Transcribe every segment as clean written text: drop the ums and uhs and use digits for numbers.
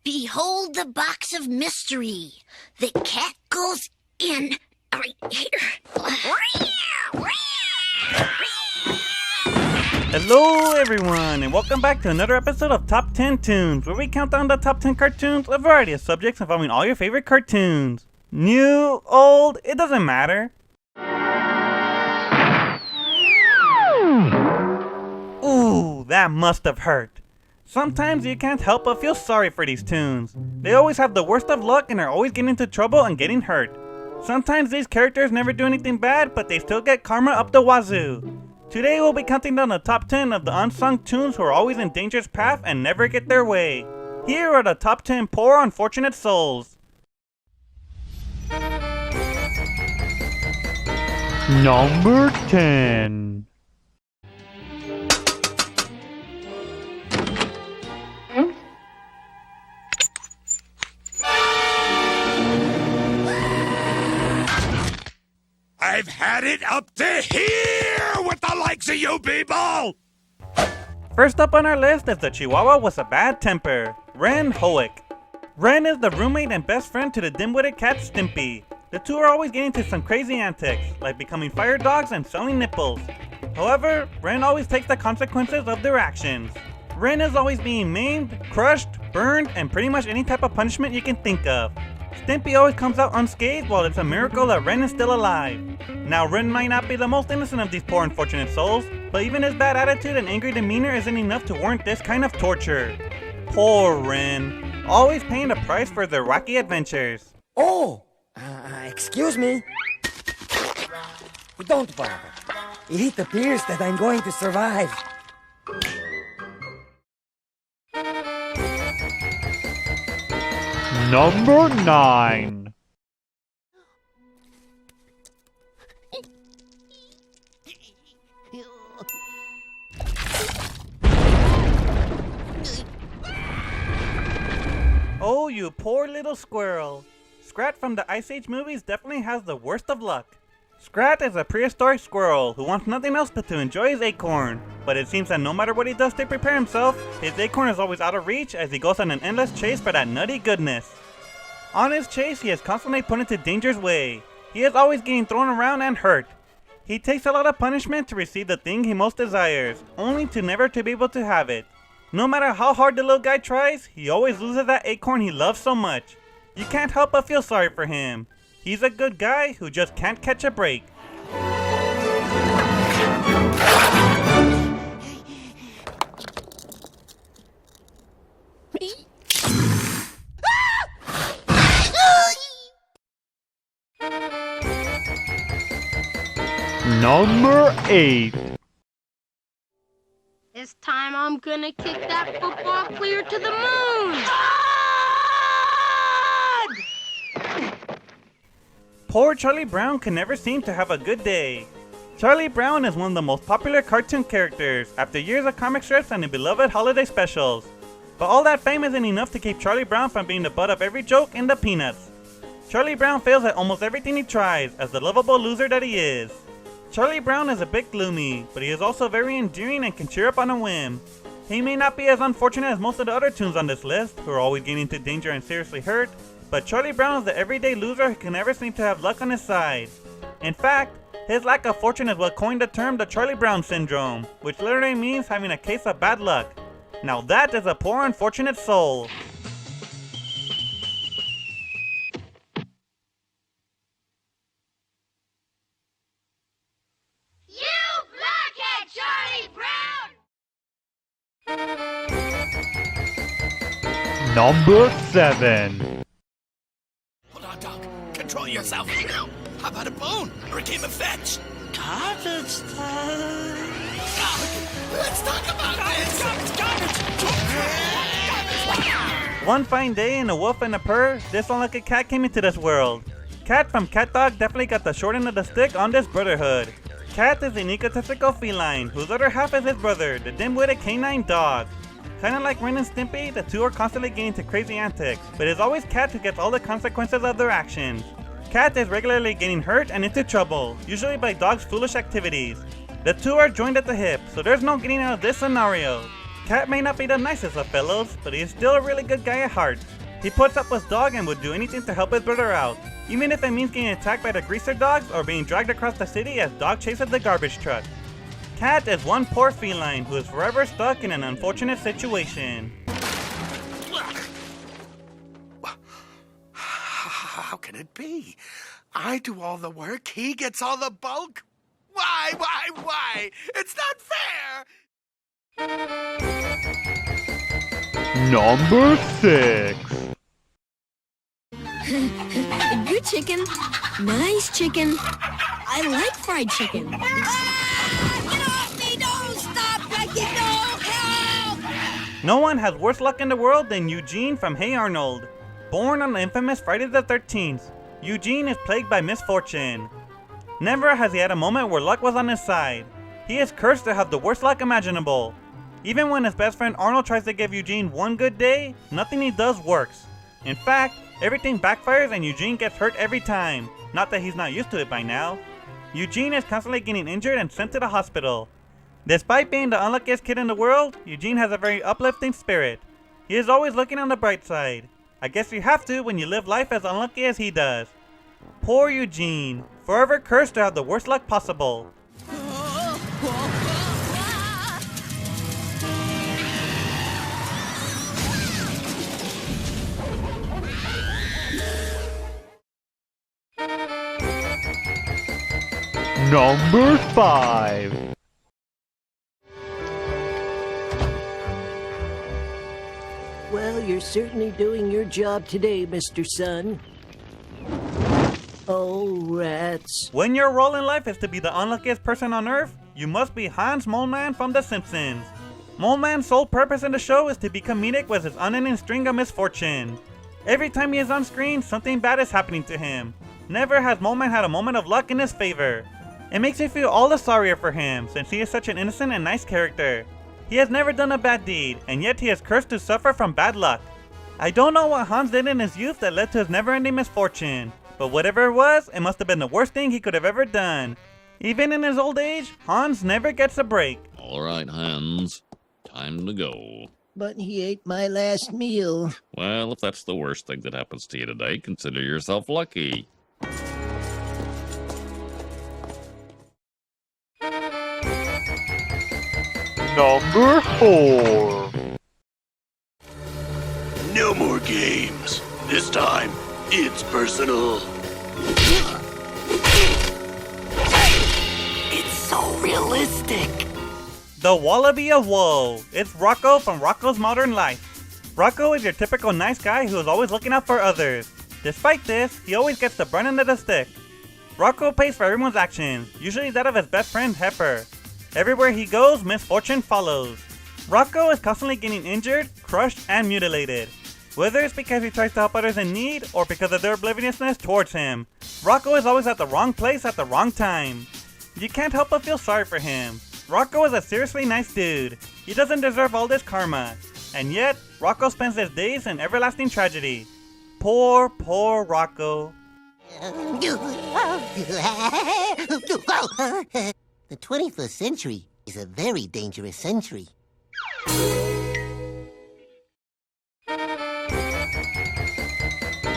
Behold the box of mystery. The cat goes in right here. Hello everyone, and welcome back to another episode of Top 10 Toons, where we count down the top 10 cartoons, a variety of subjects involving all your favorite cartoons. New, old, it doesn't matter. Ooh, that must have hurt. Sometimes you can't help but feel sorry for these toons. They always have the worst of luck and are always getting into trouble and getting hurt. Sometimes these characters never do anything bad, but they still get karma up the wazoo. Today we'll be counting down the top 10 of the unsung toons who are always in danger's path and never get their way. Here are the top 10 poor unfortunate souls. Number 10. I've had it up to here with the likes of you people! First up on our list is the Chihuahua with a bad temper, Ren Hoek. Ren is the roommate and best friend to the dim-witted cat Stimpy. The two are always getting into some crazy antics, like becoming fire dogs and selling nipples. However, Ren always takes the consequences of their actions. Ren is always being maimed, crushed, burned, and pretty much any type of punishment you can think of. Stimpy always comes out unscathed, while it's a miracle that Ren is still alive. Now Ren might not be the most innocent of these poor unfortunate souls, but even his bad attitude and angry demeanor isn't enough to warrant this kind of torture. Poor Ren, always paying the price for their wacky adventures. Oh, excuse me. Don't bother. It appears that I'm going to survive. Number 9. Oh, you poor little squirrel. Scrat from the Ice Age movies definitely has the worst of luck. Scrat is a prehistoric squirrel who wants nothing else but to enjoy his acorn, but it seems that no matter what he does to prepare himself, his acorn is always out of reach as he goes on an endless chase for that nutty goodness. On his chase, he is constantly put into danger's way. He is always getting thrown around and hurt. He takes a lot of punishment to receive the thing he most desires, only to never to be able to have it. No matter how hard the little guy tries, he always loses that acorn he loves so much. You can't help but feel sorry for him. He's a good guy who just can't catch a break. Number 8. This time I'm gonna kick that football clear to the moon! Poor Charlie Brown can never seem to have a good day. Charlie Brown is one of the most popular cartoon characters after years of comic strips and the beloved holiday specials. But all that fame isn't enough to keep Charlie Brown from being the butt of every joke in the Peanuts. Charlie Brown fails at almost everything he tries as the lovable loser that he is. Charlie Brown is a bit gloomy, but he is also very endearing and can cheer up on a whim. He may not be as unfortunate as most of the other toons on this list, who are always getting into danger and seriously hurt, but Charlie Brown is the everyday loser who can never seem to have luck on his side. In fact, his lack of fortune is what coined the term the Charlie Brown syndrome, which literally means having a case of bad luck. Now that is a poor unfortunate soul. Number 7. Hold on, Doc. Control yourself. How about a bone or a game of fetch? Garbage time. Let's talk about garbage. One fine day in A Wolf and a Purr, this unlucky cat came into this world. Cat from Cat Dog definitely got the short end of the stick on this brotherhood. Cat is an egotistical feline whose other half is his brother, the dim-witted canine dog. Kinda like Ren and Stimpy, the two are constantly getting into crazy antics, but it's always Cat who gets all the consequences of their actions. Cat is regularly getting hurt and into trouble, usually by Dog's foolish activities. The two are joined at the hip, so there's no getting out of this scenario. Cat may not be the nicest of fellows, but he is still a really good guy at heart. He puts up with Dog and would do anything to help his brother out, even if it means getting attacked by the greaser dogs or being dragged across the city as Dog chases the garbage truck. Cat is one poor feline who is forever stuck in an unfortunate situation. How can it be? I do all the work, he gets all the bulk? Why? It's not fair! Number 6. Good chicken. Nice chicken. I like fried chicken. Get off me! Don't stop, Becky! No! Help! No one has worse luck in the world than Eugene from Hey Arnold. Born on the infamous Friday the 13th, Eugene is plagued by misfortune. Never has he had a moment where luck was on his side. He is cursed to have the worst luck imaginable. Even when his best friend Arnold tries to give Eugene one good day, nothing he does works. In fact, everything backfires and Eugene gets hurt every time. Not that he's not used to it by now. Eugene is constantly getting injured and sent to the hospital. Despite being the unluckiest kid in the world, Eugene has a very uplifting spirit. He is always looking on the bright side. I guess you have to when you live life as unlucky as he does. Poor Eugene, forever cursed to have the worst luck possible. Number 5. Well, you're certainly doing your job today, Mr. Sun. Oh, rats. When your role in life is to be the unluckiest person on Earth, you must be Hans Moleman from The Simpsons. Moleman's sole purpose in the show is to be comedic with his unending string of misfortune. Every time he is on screen, something bad is happening to him. Never has Moleman had a moment of luck in his favor. It makes me feel all the sorrier for him, since he is such an innocent and nice character. He has never done a bad deed, and yet he is cursed to suffer from bad luck. I don't know what Hans did in his youth that led to his never-ending misfortune, but whatever it was, it must have been the worst thing he could have ever done. Even in his old age, Hans never gets a break. All right, Hans. Time to go. But he ate my last meal. Well, if that's the worst thing that happens to you today, consider yourself lucky. Number 4. No more games. This time, it's personal. It's so realistic. The Wallaby of Woe. It's Rocco from Rocco's Modern Life. Rocco is your typical nice guy who is always looking out for others. Despite this, he always gets the brunt end of the stick. Rocco pays for everyone's actions, usually that of his best friend Heifer. Everywhere he goes, misfortune follows. Rocco is constantly getting injured, crushed, and mutilated. Whether it's because he tries to help others in need, or because of their obliviousness towards him, Rocco is always at the wrong place at the wrong time. You can't help but feel sorry for him. Rocco is a seriously nice dude. He doesn't deserve all this karma. And yet, Rocco spends his days in everlasting tragedy. Poor, poor Rocco. The 21st century is a very dangerous century.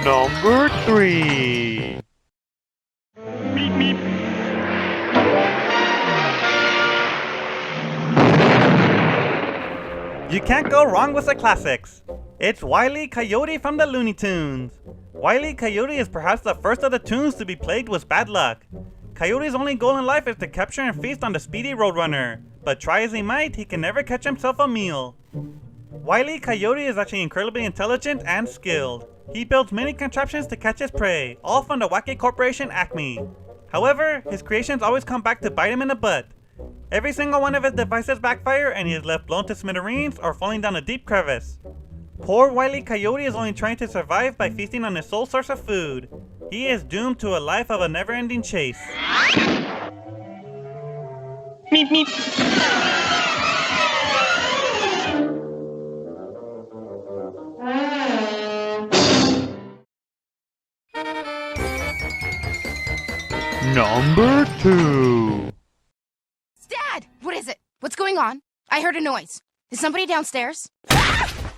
Number 3. Meep meep. You can't go wrong with the classics. It's Wile E. Coyote from the Looney Tunes. Wile E. Coyote is perhaps the first of the Toons to be plagued with bad luck. Coyote's only goal in life is to capture and feast on the speedy Roadrunner, but try as he might, he can never catch himself a meal. Wile E. Coyote is actually incredibly intelligent and skilled. He builds many contraptions to catch his prey, all from the wacky corporation Acme. However, his creations always come back to bite him in the butt. Every single one of his devices backfire and he is left blown to smithereens or falling down a deep crevice. Poor Wile E. Coyote is only trying to survive by feasting on his sole source of food. He is doomed to a life of a never-ending chase. Meep meep. Number 2. Dad! What is it? What's going on? I heard a noise. Is somebody downstairs?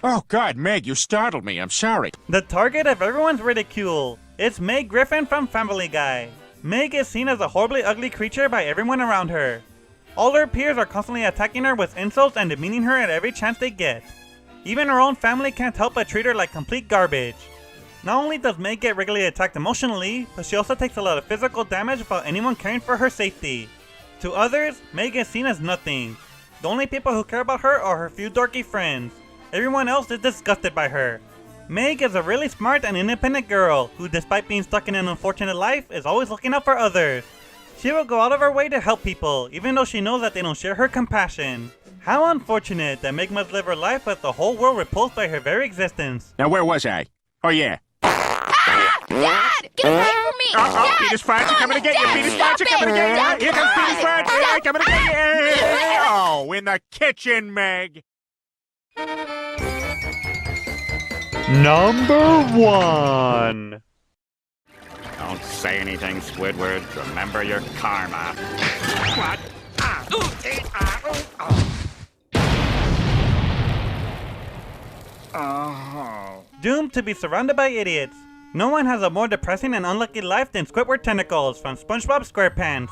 Oh, God, Meg, you startled me. I'm sorry. The target of everyone's ridicule. It's Meg Griffin from Family Guy. Meg is seen as a horribly ugly creature by everyone around her. All her peers are constantly attacking her with insults and demeaning her at every chance they get. Even her own family can't help but treat her like complete garbage. Not only does Meg get regularly attacked emotionally, but she also takes a lot of physical damage without anyone caring for her safety. To others, Meg is seen as nothing. The only people who care about her are her few dorky friends. Everyone else is disgusted by her. Meg is a really smart and independent girl who, despite being stuck in an unfortunate life, is always looking out for others. She will go out of her way to help people, even though she knows that they don't share her compassion. How unfortunate that Meg must live her life with the whole world repulsed by her very existence. Now, where was I? Oh, yeah. Dad! Get away from me! Dad! Peter Sparks are coming to get you! Peter Sparks are coming to get you! Here comes Peter Sparks! Coming to get you! Oh, in the kitchen, Meg! Number 1. Don't say anything, Squidward. Remember your karma. What? Doomed to be surrounded by idiots. No one has a more depressing and unlucky life than Squidward Tentacles from SpongeBob SquarePants.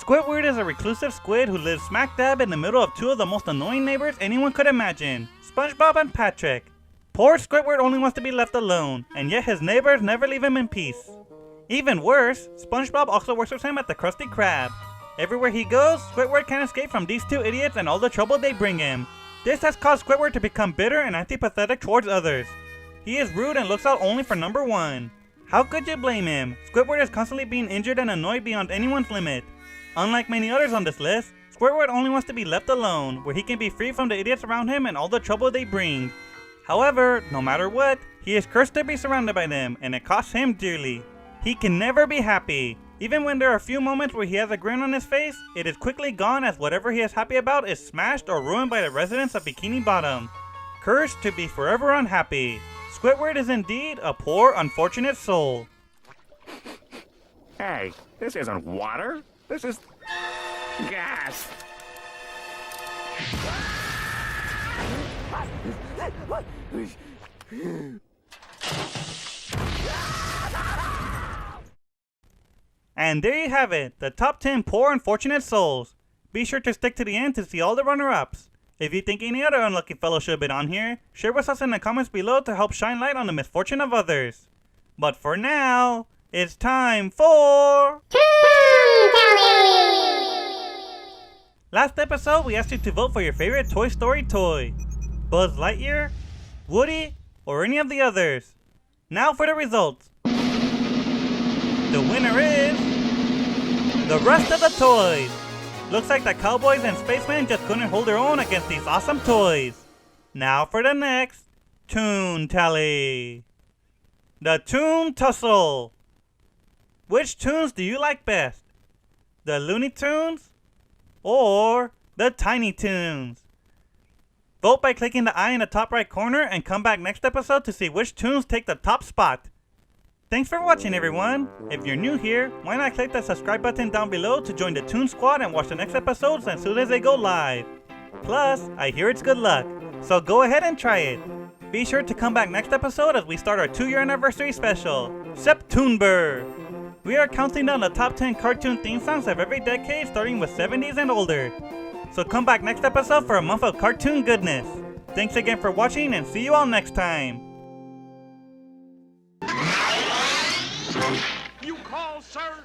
Squidward is a reclusive squid who lives smack dab in the middle of two of the most annoying neighbors anyone could imagine, SpongeBob and Patrick. Poor Squidward only wants to be left alone, and yet his neighbors never leave him in peace. Even worse, SpongeBob also worships him at the Krusty Krab. Everywhere he goes, Squidward can't escape from these two idiots and all the trouble they bring him. This has caused Squidward to become bitter and antipathetic towards others. He is rude and looks out only for number 1. How could you blame him? Squidward is constantly being injured and annoyed beyond anyone's limit. Unlike many others on this list, Squidward only wants to be left alone, where he can be free from the idiots around him and all the trouble they bring. However, no matter what, he is cursed to be surrounded by them, and it costs him dearly. He can never be happy. Even when there are a few moments where he has a grin on his face, it is quickly gone as whatever he is happy about is smashed or ruined by the residents of Bikini Bottom. Cursed to be forever unhappy. Squidward is indeed a poor, unfortunate soul. Hey, this isn't water. This is gas. And there you have it, the top 10 poor unfortunate souls. Be sure to stick to the end to see all the runner-ups. If you think any other unlucky fellow should have been on here, share with us in the comments below to help shine light on the misfortune of others. But for now, it's time for... Last episode, we asked you to vote for your favorite Toy Story toy. Buzz Lightyear, Woody, or any of the others. Now for the results. The winner is... the rest of the toys. Looks like the cowboys and spacemen just couldn't hold their own against these awesome toys. Now for the next Toon Tally. The Toon Tussle. Which Toons do you like best? The Looney Tunes or the Tiny Toons? Vote by clicking the eye in the top right corner and come back next episode to see which Toons take the top spot. Thanks for watching, everyone. If you're new here, why not click the subscribe button down below to join the Toon Squad and watch the next episodes as soon as they go live. Plus, I hear it's good luck, so go ahead and try it. Be sure to come back next episode as we start our 2-year anniversary special, September. We are counting down the top 10 cartoon theme songs of every decade starting with 70s and older. So come back next episode for a month of cartoon goodness. Thanks again for watching and see you all next time. You call, sir?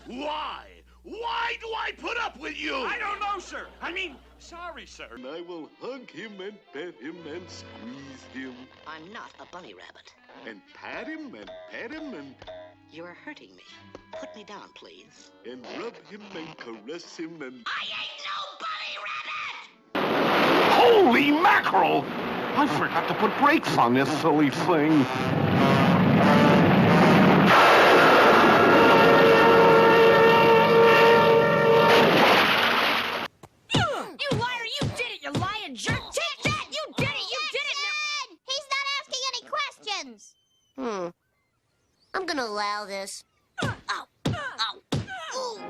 Why? Why do I put up with you? I don't know, sir. I mean, sorry, sir. And I will hug him and pet him and squeeze him. I'm not a bunny rabbit. And pat him and pet him and... You're hurting me. Put me down, please. And rub him and caress him and... I ain't no bunny rabbit! Holy mackerel! I forgot to put brakes on this silly thing. You liar! You did it! You lying jerk! Take that! You did it! You did it! Dad! He's not asking any questions. I'm gonna allow this. Ow! Ow! Ooh!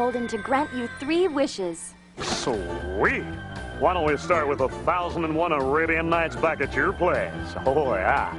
emboldened to grant you 3 wishes. Sweet. Why don't we start with 1,001 Arabian Nights back at your place? Oh, yeah.